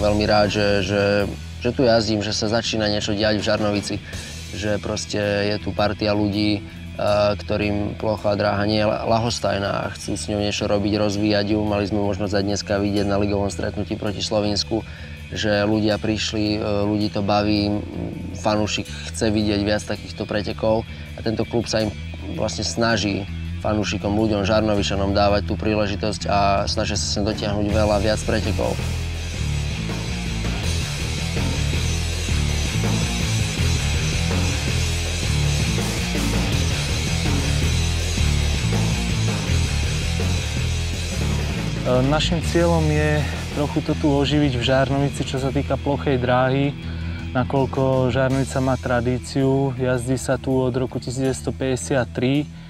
veľmi rád, že tu jazdím, že sa začína niečo diať v Žarnovici. Že proste je tu partia ľudí, ktorým plochá dráha nie je ľahostajná a chcú s ňou niečo robiť, rozvíjať ju. Mali sme možnosť aj dneska vidieť na ligovom stretnutí proti Slovinsku, že ľudia prišli, ľudí to baví, fanúšik chce vidieť viac takýchto pretekov a tento klub sa im vlastne snaží fanúšikom, ľuďom, Žarnovičanom dávať tú príležitosť a snažia sa sem dotiahnuť veľa viac pretekov. Naším cieľom je trochu to tu oživiť v Žarnovici, čo sa týka plochej dráhy, nakoľko Žarnovica má tradíciu, jazdí sa tu od roku 1953.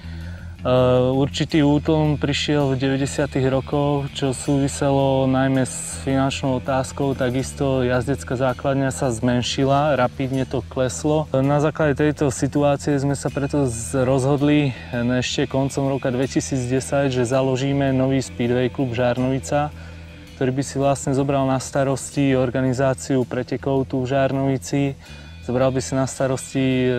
Určitý útlm prišiel v 90. rokoch, čo súviselo najmä s finančnou otázkou, takisto jazdecká základňa sa zmenšila, rapidne to kleslo. Na základe tejto situácie sme sa preto rozhodli ešte koncom roka 2010, že založíme nový speedway klub Žarnovica, ktorý by si vlastne zobral na starosti organizáciu pretekov tu v Žarnovici, zobral by si na starosti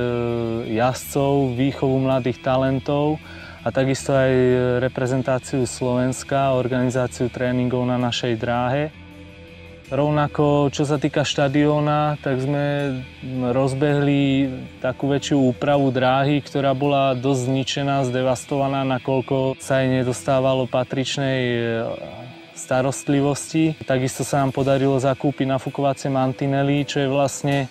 jazdcov, výchovu mladých talentov, a takisto aj reprezentáciu Slovenska, organizáciu tréningov na našej dráhe. Rovnako, čo sa týka štadióna, tak sme rozbehli takú väčšiu úpravu dráhy, ktorá bola dosť zničená, zdevastovaná, nakoľko sa jej nedostávalo patričnej starostlivosti. Takisto sa nám podarilo zakúpiť nafukovacie mantinely, čo je vlastne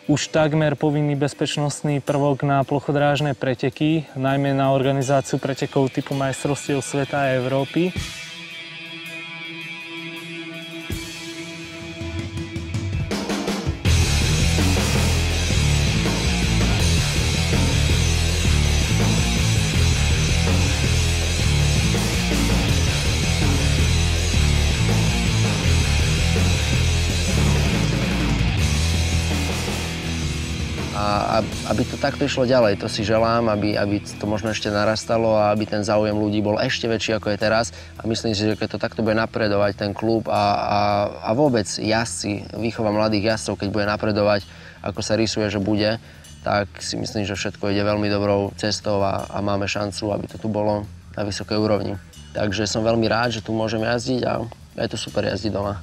už takmer povinný bezpečnostný prvok na plochodrážne preteky, najmä na organizáciu pretekov typu majstrovstiev sveta a Európy. A aby to takto išlo ďalej, to si želám, aby to možno ešte narastalo a aby ten záujem ľudí bol ešte väčší, ako je teraz. A myslím si, že keď to takto bude napredovať, ten klub a vôbec jazdci, výchova mladých jazdcov, keď bude napredovať, ako sa rysuje, že bude, tak si myslím, že všetko ide veľmi dobrou cestou a máme šancu, aby to tu bolo na vysokej úrovni. Takže som veľmi rád, že tu môžem jazdiť a je to super jazdiť doma.